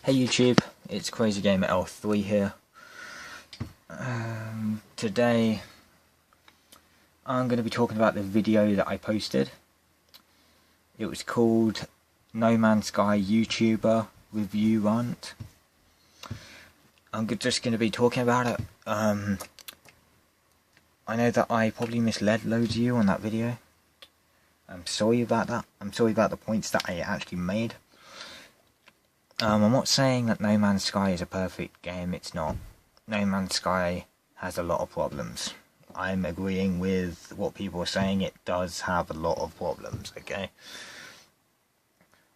Hey YouTube, it's Crazy Gamer L3 here. Today I'm going to be talking about the video that I posted. It was called No Man's Sky Youtuber Review Rant. I'm just going to be talking about it. I know that I probably misled loads of you on that video. I'm sorry about that. I'm sorry about the points that I actually made. I'm not saying that No Man's Sky is a perfect game, it's not. No Man's Sky has a lot of problems. I'm agreeing with what people are saying, it does have a lot of problems, okay?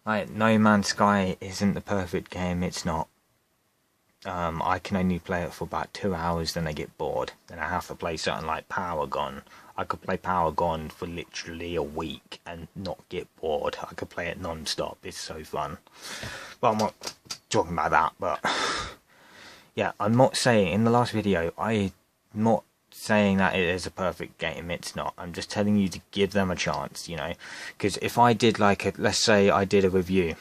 No Man's Sky isn't the perfect game, it's not. I can only play it for about 2 hours, then I get bored. Then I have to play something like Paragon. I could play Paragon for literally a week and not get bored. I could play it non-stop, it's so fun. Well, I'm not talking about that, but yeah, I'm not saying, in the last video, I'm not saying that it is a perfect game, it's not. I'm just telling you to give them a chance, you know, because if I did like let's say I did a review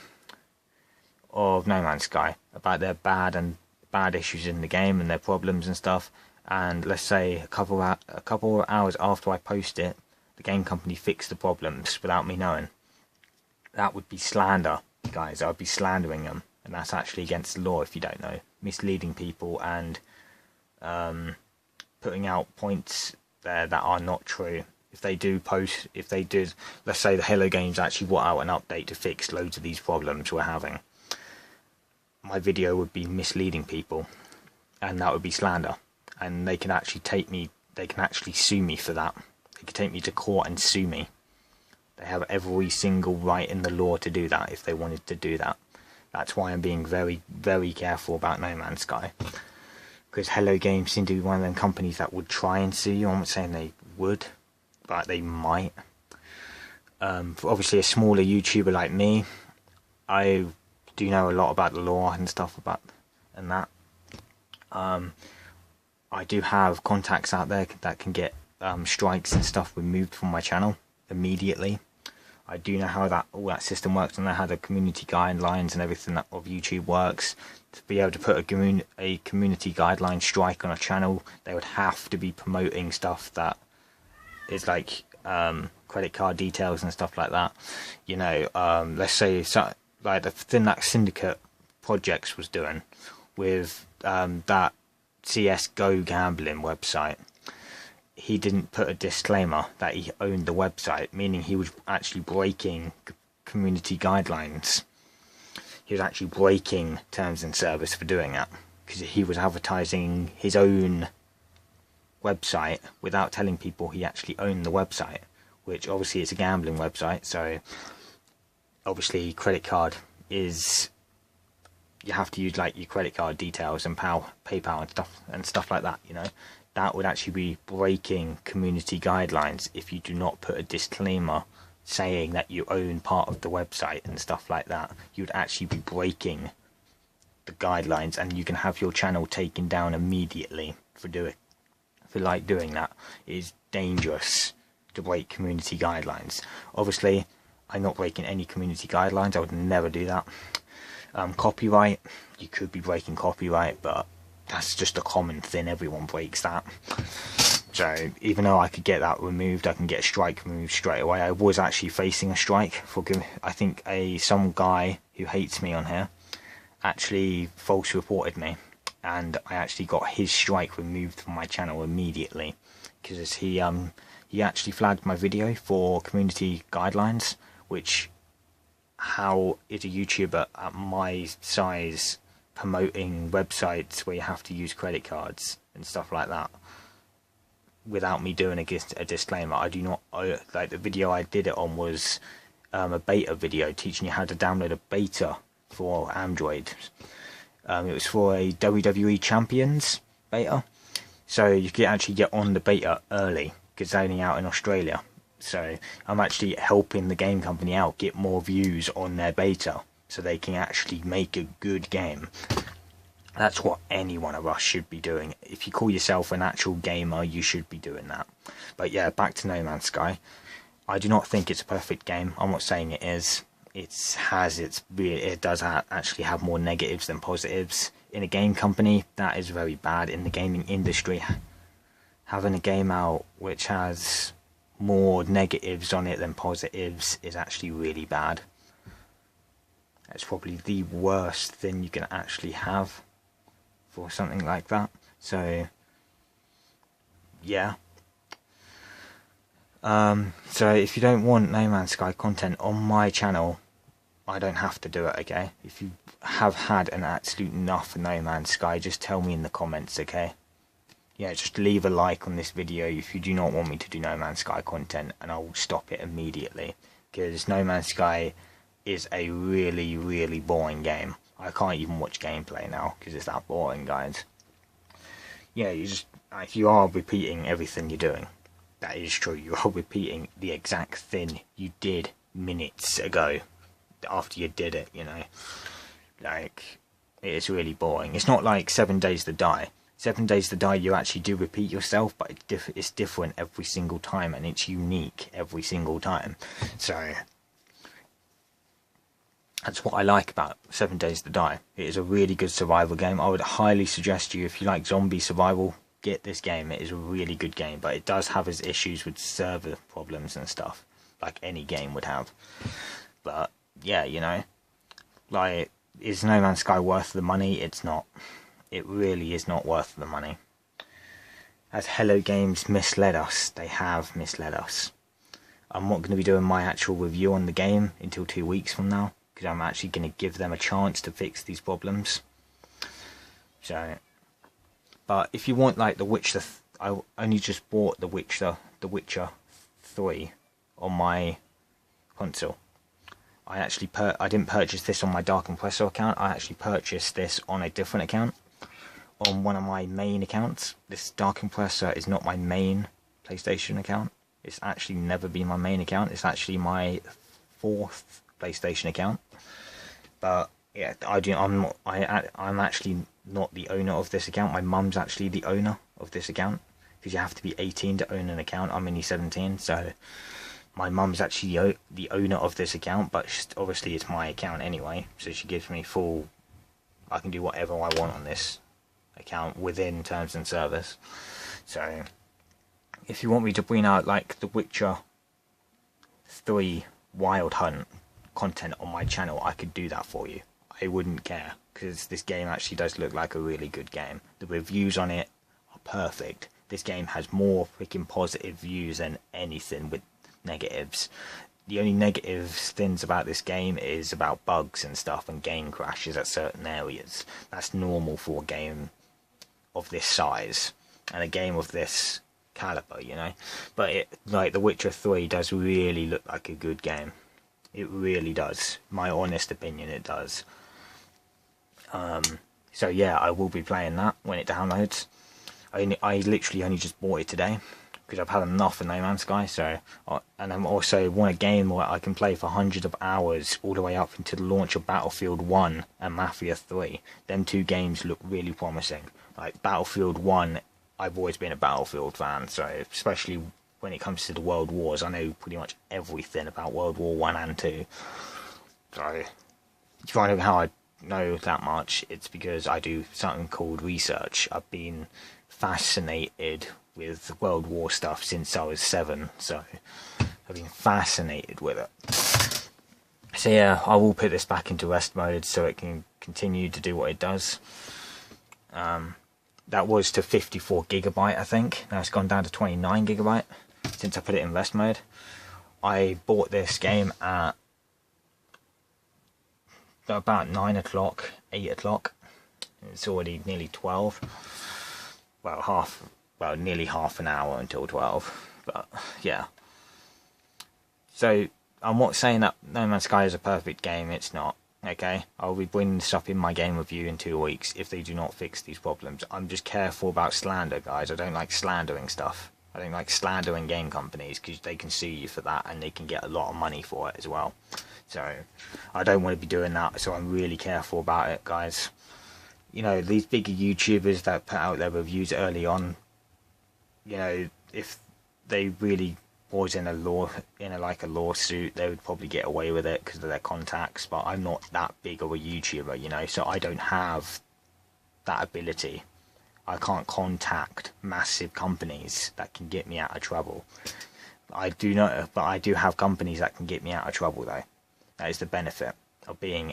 of No Man's Sky about their bad issues in the game and their problems and stuff, and let's say a couple of hours after I post it, the game company fixed the problems without me knowing. That would be slander, guys. I'd be slandering them, and that's actually against the law if you don't know. Misleading people and putting out points there that are not true. If they did, let's say the Hello Games actually brought out an update to fix loads of these problems we're having, my video would be misleading people, and that would be slander. And they can actually sue me for that. They can take me to court and sue me. They have every single right in the law to do that if they wanted to do that. That's why I'm being very, very careful about No Man's Sky. Because Hello Games seem to be one of them companies that would try and sue you. I'm not saying they would, but they might. For obviously a smaller YouTuber like me, I do know a lot about the law and stuff about and that. I do have contacts out there that can get strikes and stuff removed from my channel immediately. I do know how all that system works, and I know how the community guidelines and everything of YouTube works. To be able to put a community guideline strike on a channel, they would have to be promoting stuff that is like credit card details and stuff like that. You know, let's say like the thing that Syndicate Projects was doing with that CSGO gambling website. He didn't put a disclaimer that he owned the website, meaning he was actually breaking community guidelines. He was actually breaking terms and service for doing that, because he was advertising his own website without telling people he actually owned the website, which obviously it's a gambling website, so obviously credit card is, you have to use like your credit card details and PayPal and stuff like that, you know. That would actually be breaking community guidelines if you do not put a disclaimer saying that you own part of the website and stuff like that. You would actually be breaking the guidelines, and you can have your channel taken down immediately for doing that. It is dangerous to break community guidelines. Obviously, I'm not breaking any community guidelines. I would never do that. Copyright, you could be breaking copyright, but that's just a common thing, everyone breaks that. So even though I could get that removed, I can get a strike removed straight away. I was actually facing a strike for, I think some guy who hates me on here actually false reported me, and I actually got his strike removed from my channel immediately, because he actually flagged my video for community guidelines, which, how is a YouTuber at my size promoting websites where you have to use credit cards and stuff like that without me doing a disclaimer? I do not, like the video I did it on was a beta video teaching you how to download a beta for Android. It was for a WWE Champions beta, so you could actually get on the beta early because it's only out in Australia. So I'm actually helping the game company out get more views on their beta, so they can actually make a good game. That's what any one of us should be doing. If you call yourself an actual gamer, you should be doing that. But yeah, back to No Man's Sky. I do not think it's a perfect game. I'm not saying it is. it does actually have more negatives than positives. In a game company, that is very bad. In the gaming industry, having a game out which has more negatives on it than positives is actually really bad. It's probably the worst thing you can actually have for something like that. So yeah. So if you don't want No Man's Sky content on my channel, I don't have to do it, okay? If you have had an absolute enough of No Man's Sky, just tell me in the comments, okay? Yeah, just leave a like on this video if you do not want me to do No Man's Sky content, and I will stop it immediately. Because No Man's Sky is a really, really boring game. I can't even watch gameplay now because it's that boring, guys. Yeah, if you are repeating everything you're doing, that is true. You are repeating the exact thing you did minutes ago after you did it, you know. Like, it is really boring. It's not like 7 Days to Die. 7 Days to Die, you actually do repeat yourself, but it's different every single time, and it's unique every single time. So that's what I like about 7 Days to Die. It is a really good survival game. I would highly suggest you, if you like zombie survival, get this game. It is a really good game, but it does have its issues with server problems and stuff, like any game would have. But yeah, you know, like, is No Man's Sky worth the money? It's not. It really is not worth the money. As Hello Games misled us, they have misled us. I'm not going to be doing my actual review on the game until 2 weeks from now, because I'm actually going to give them a chance to fix these problems. So, but if you want, like, The Witcher, I only just bought The Witcher 3 on my console. I didn't purchase this on my Dark Compressor account. I actually purchased this on a different account, on one of my main accounts. This Dark Compressor is not my main PlayStation account. It's actually never been my main account. It's actually my 4th PlayStation account. But yeah, I'm actually not the owner of this account. My mum's actually the owner of this account, because you have to be 18 to own an account. I'm only 17, so my mum's actually the owner of this account, but obviously it's my account anyway, so she gives me full, I can do whatever I want on this account within terms and service. So if you want me to bring out, like, The Witcher 3 Wild Hunt content on my channel, I could do that for you. I wouldn't care, because this game actually does look like a really good game. The reviews on it are perfect. This game has more freaking positive views than anything with negatives. The only negative things about this game is about bugs and stuff and game crashes at certain areas. That's normal for a game of this size and a game of this caliber, you know. But like, The Witcher 3 does really look like a good game. It really does. My honest opinion, it does. So yeah, I will be playing that when it downloads. I literally only just bought it today, because I've had enough of No Man's Sky. So, and I'm also want a game where I can play for hundreds of hours, all the way up into the launch of Battlefield 1 and Mafia 3. Them two games look really promising. Like, Battlefield 1, I've always been a Battlefield fan, so especially when it comes to the World Wars, I know pretty much everything about World War 1 and 2. So, if you find out how I know that much, it's because I do something called research. I've been fascinated with World War stuff since I was 7, so I've been fascinated with it. So yeah, I will put this back into rest mode so it can continue to do what it does. That was to 54 gigabyte, I think. Now it's gone down to 29 gigabyte since I put it in rest mode. I bought this game at about 9 o'clock, 8 o'clock. It's already nearly 12. Well, nearly half an hour until 12. But yeah. So I'm not saying that No Man's Sky is a perfect game. It's not. Okay, I'll be bringing this up in my game review in 2 weeks if they do not fix these problems. I'm just careful about slander, guys. I don't like slandering stuff. I don't like slandering game companies, because they can sue you for that, and they can get a lot of money for it as well. So I don't want to be doing that, so I'm really careful about it, guys. You know, these bigger YouTubers that put out their reviews early on, you know, if they really was in a lawsuit, they would probably get away with it because of their contacts. But I'm not that big of a YouTuber, you know, so I don't have that ability. I can't contact massive companies that can get me out of trouble. I do not, but I do have companies that can get me out of trouble, though. That is the benefit of being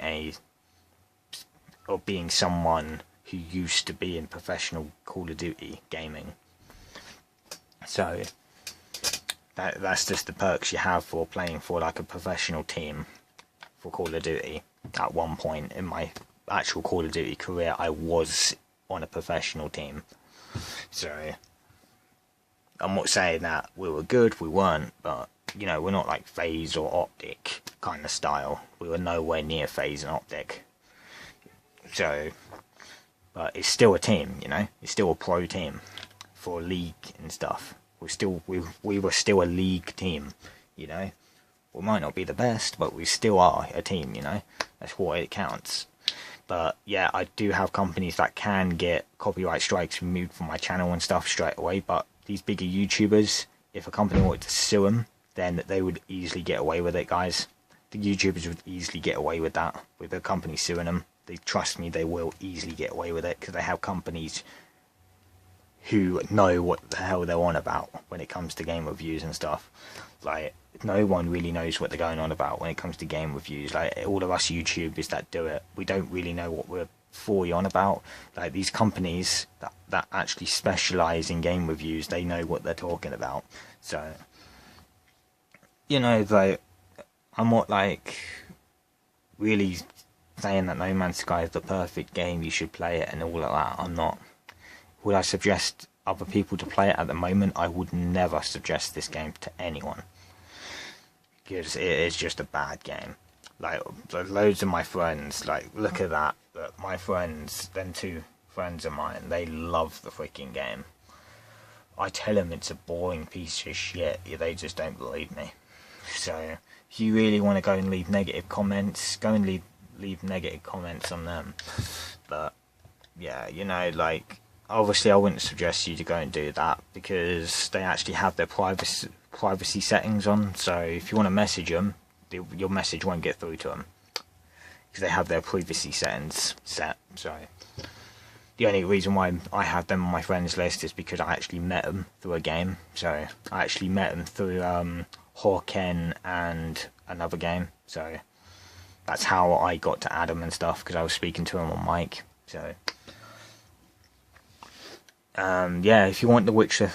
someone who used to be in professional Call of Duty gaming. So that's just the perks you have for playing for like a professional team for Call of Duty. At one point in my actual Call of Duty career, I was on a professional team. So I'm not saying that we were good, we weren't, but you know, we're not like FaZe or Optic kind of style. We were nowhere near FaZe and Optic. So, but it's still a team, you know, it's still a pro team for a league and stuff. We were still a league team, you know. We might not be the best, but we still are a team, you know. That's what it counts. But yeah, I do have companies that can get copyright strikes removed from my channel and stuff straight away. But these bigger YouTubers, if a company wanted to sue them, then they would easily get away with it, guys. The YouTubers would easily get away with that, with the company suing them. They trust me, they will easily get away with it because they have companies who know what the hell they're on about when it comes to game reviews and stuff. Like, no one really knows what they're going on about when it comes to game reviews. Like, all of us YouTubers that do it, we don't really know what we're fully on about. Like, these companies that actually specialise in game reviews, they know what they're talking about. So, you know, like, I'm not, like, really saying that No Man's Sky is the perfect game, you should play it and all of that. I'm not. Would I suggest other people to play it at the moment? I would never suggest this game to anyone, because it is just a bad game. Like, loads of my friends, like, look at that. My friends, them two friends of mine, they love the freaking game. I tell them it's a boring piece of shit, they just don't believe me. So, if you really want to go and leave negative comments, go and leave negative comments on them. But, yeah, you know, like, obviously I wouldn't suggest you to go and do that, because they actually have their privacy settings on. So if you want to message them, your message won't get through to them, because they have their privacy settings set. So the only reason why I have them on my friends list is because I actually met them through a game. So I actually met them through Hawken and another game. So that's how I got to add them and stuff, because I was speaking to them on mic. So yeah, if you want the Witcher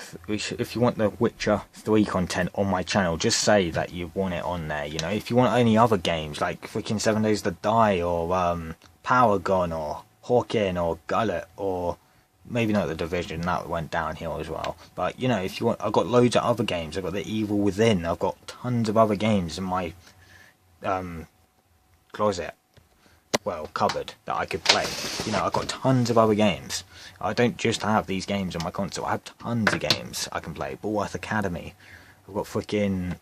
3 content on my channel, just say that you want it on there. You know, if you want any other games like freaking 7 Days to Die or Paragon or Hawken or Gullet, or maybe not The Division, that went downhill as well. But you know, if you want, I've got loads of other games. I've got The Evil Within. I've got tons of other games in my closet. Well, cupboard that I could play. You know, I've got tons of other games. I don't just have these games on my console. I have tons of games I can play. Bullworth Academy. I've got freaking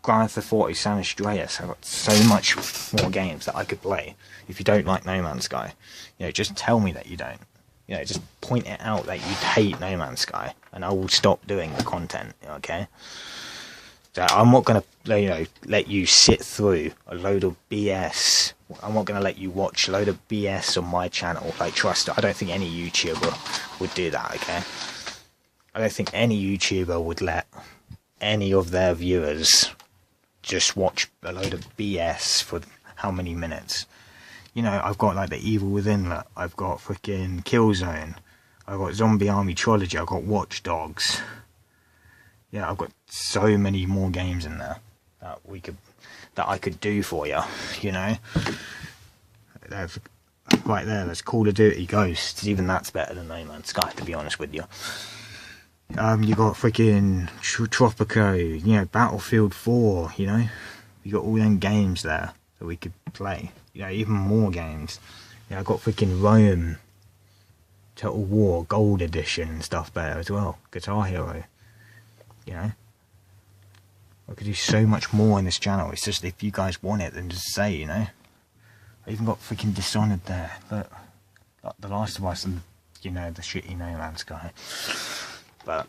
Grand Theft Auto San Andreas. I've got so much more games that I could play. If you don't like No Man's Sky, you know, just tell me that you don't. You know, just point it out that you hate No Man's Sky, and I will stop doing the content. Okay. So I'm not gonna, you know, let you sit through a load of BS. I'm not going to let you watch a load of BS on my channel. Like, trust, I don't think any YouTuber would do that, okay? I don't think any YouTuber would let any of their viewers just watch a load of BS for how many minutes. You know, I've got, like, The Evil Within, I've got freaking Killzone, I've got Zombie Army Trilogy, I've got Watch Dogs. Yeah, I've got so many more games in there that I could do for you, you know. Right there, there's Call of Duty Ghosts. Even that's better than No Man's Sky, to be honest with you. You got freaking Tropico, you know, Battlefield 4, you know. You got all them games there that we could play. You know, even more games. Yeah, I got freaking Rome, Total War, Gold Edition and stuff there as well. Guitar Hero, you know. I could do so much more in this channel. It's just, if you guys want it, then just say, you know. I even got freaking Dishonored there. But like The Last of Us and, you know, the shitty No Man's Sky. But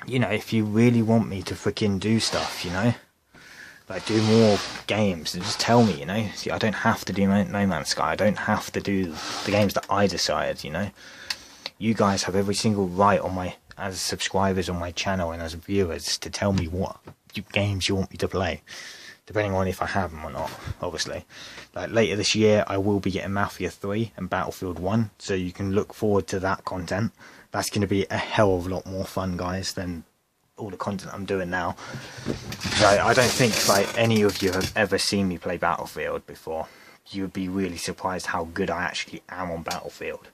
you know, if you really want me to freaking do stuff, you know, like do more games, and just tell me, you know. See, I don't have to do No Man's Sky. I don't have to do the games that I decide, you know. You guys have every single right on my, as subscribers on my channel and as viewers, to tell me what games you want me to play, depending on if I have them or not, obviously. Like later this year, I will be getting Mafia 3 and Battlefield 1, so you can look forward to that content. That's going to be a hell of a lot more fun, guys, than all the content I'm doing now. So I don't think like any of you have ever seen me play Battlefield before. You would be really surprised how good I actually am on Battlefield.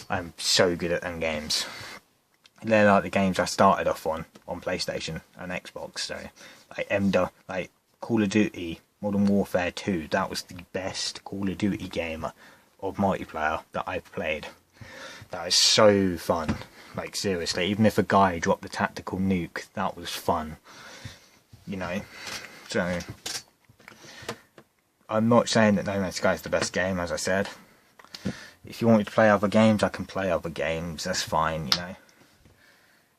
I'm so good at them games. They're like the games I started off on PlayStation and Xbox. So like Call of Duty Modern Warfare 2, that was the best Call of Duty game of multiplayer that I've played. That was so fun. Like seriously, even if a guy dropped the tactical nuke, that was fun. You know, so I'm not saying that No Man's Sky is the best game, as I said. If you want me to play other games, I can play other games, that's fine, you know.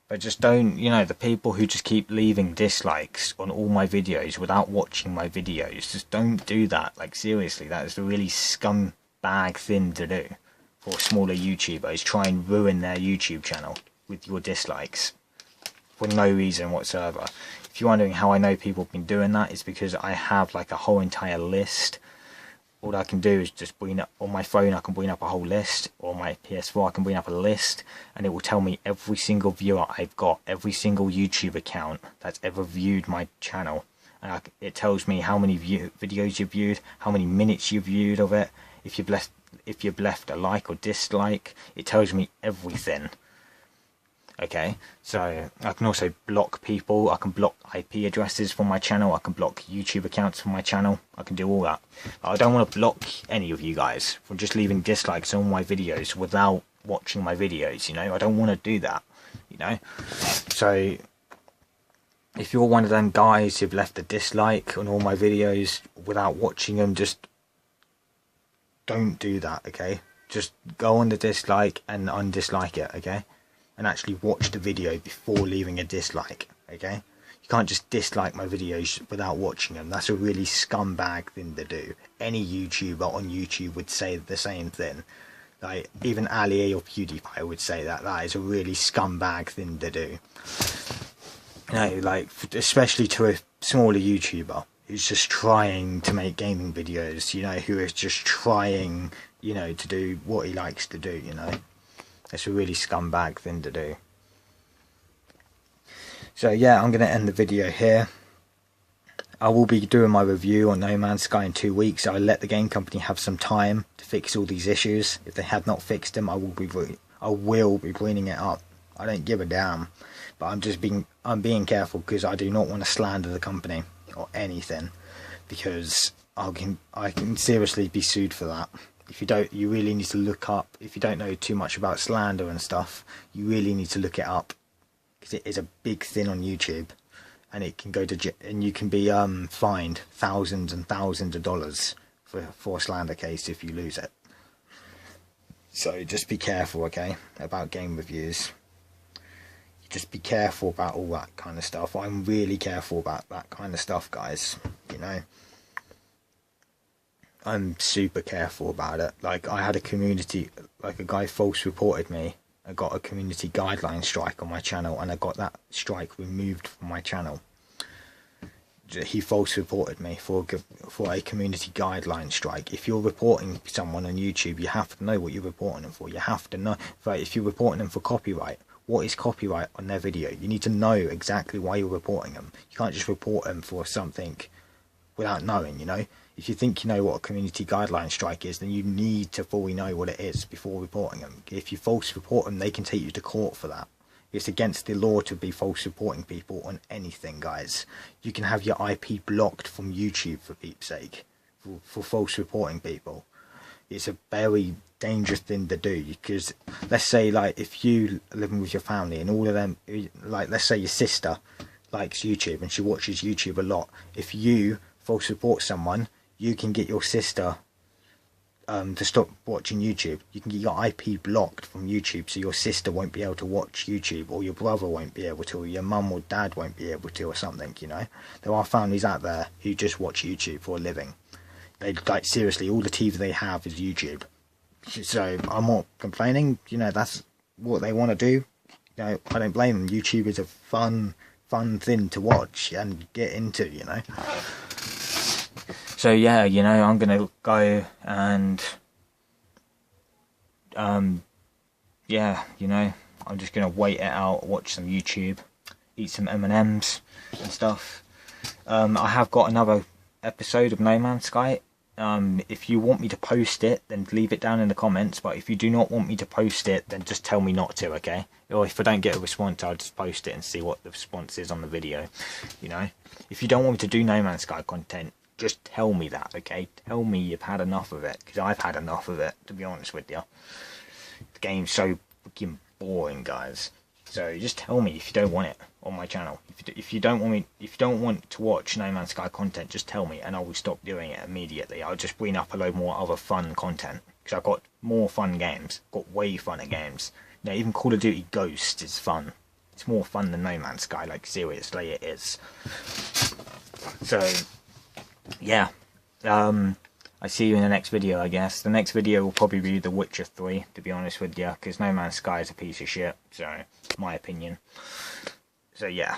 But just don't, you know, the people who just keep leaving dislikes on all my videos without watching my videos, just don't do that. Like seriously, that is a really scumbag thing to do for smaller YouTubers. Try and ruin their YouTube channel with your dislikes for no reason whatsoever. If you're wondering how I know people have been doing that, it's because I have like a whole entire list. All I can do is just bring up on my phone, I can bring up a whole list, or on my PS4 I can bring up a list, and it will tell me every single viewer I've got, every single YouTube account that's ever viewed my channel, and it tells me how many videos you've viewed, how many minutes you've viewed of it, if you've left a like or dislike. It tells me everything. Okay, so I can also block people, I can block IP addresses from my channel, I can block YouTube accounts from my channel, I can do all that. But I don't want to block any of you guys from just leaving dislikes on my videos without watching my videos, you know. I don't want to do that, you know. So if you're one of them guys who've left a dislike on all my videos without watching them, just don't do that, okay? Just go on the dislike and undislike it, okay? And actually watch the video before leaving a dislike, okay? You can't just dislike my videos without watching them. That's a really scumbag thing to do. Any YouTuber on YouTube would say the same thing. Like, even Ali or PewDiePie would say that. That is a really scumbag thing to do. You know, like, especially to a smaller YouTuber who's just trying to make gaming videos, you know, who is just trying, you know, to do what he likes to do, you know. It's a really scumbag thing to do. So yeah, I'm going to end the video here. I will be doing my review on No Man's Sky in 2 weeks. I'll let the game company have some time to fix all these issues. If they have not fixed them, I will be bringing it up. I don't give a damn. But I'm being careful because I do not want to slander the company or anything, because I can seriously be sued for that. If you really need to look up, if you don't know too much about slander and stuff, you really need to look it up, because it is a big thing on YouTube, and it can go to, and you can be fined thousands and thousands of dollars for a slander case if you lose it. So just be careful, okay, about game reviews. Just be careful about all that kind of stuff. I'm really careful about that kind of stuff, guys, you know. I'm super careful about it. Like, I had a community, like a guy false reported me. I got a community guideline strike on my channel, and I got that strike removed from my channel. He false reported me for a community guideline strike. If you're reporting someone on YouTube, you have to know what you're reporting them for. You have to know, right, if you're reporting them for copyright, what is copyright on their video? You need to know exactly why you're reporting them. You can't just report them for something without knowing, you know. If you think you know what a community guideline strike is, then you need to fully know what it is before reporting them. If you false report them, they can take you to court for that. It's against the law to be false reporting people on anything, guys. You can have your IP blocked from YouTube, for Pete's sake, for false reporting people. It's a very dangerous thing to do, because let's say, like, if you are living with your family and all of them, like, let's say your sister likes YouTube and she watches YouTube a lot. If you false report someone, you can get your sister to stop watching YouTube. You can get your IP blocked from YouTube, so your sister won't be able to watch YouTube, or your brother won't be able to, or your mum or dad won't be able to, or something, you know. There are families out there who just watch YouTube for a living. They, like, seriously, all the TV they have is YouTube. So I'm not complaining, you know, that's what they want to do. You know, I don't blame them. YouTube is a fun thing to watch and get into, you know. So yeah, you know, I'm gonna go and yeah, you know, I'm just gonna wait it out, watch some YouTube, eat some M&Ms and stuff. I have got another episode of No Man's Sky. If you want me to post it, then leave it down in the comments, but if you do not want me to post it, then just tell me not to, okay? Or if I don't get a response, I'll just post it and see what the response is on the video, you know? If you don't want me to do No Man's Sky content, just tell me that, okay? Tell me you've had enough of it, because I've had enough of it, to be honest with you. The game's so freaking boring, guys. So just tell me if you don't want it on my channel. If you don't want to watch No Man's Sky content, just tell me, and I will stop doing it immediately. I'll just bring up a load more other fun content, because I've got more fun games. I've got way funner games. You know, even Call of Duty Ghosts is fun. It's more fun than No Man's Sky, like seriously it is. So yeah, I see you in the next video, I guess. The next video will probably be The Witcher 3, to be honest with you, because No Man's Sky is a piece of shit, so, my opinion. So yeah.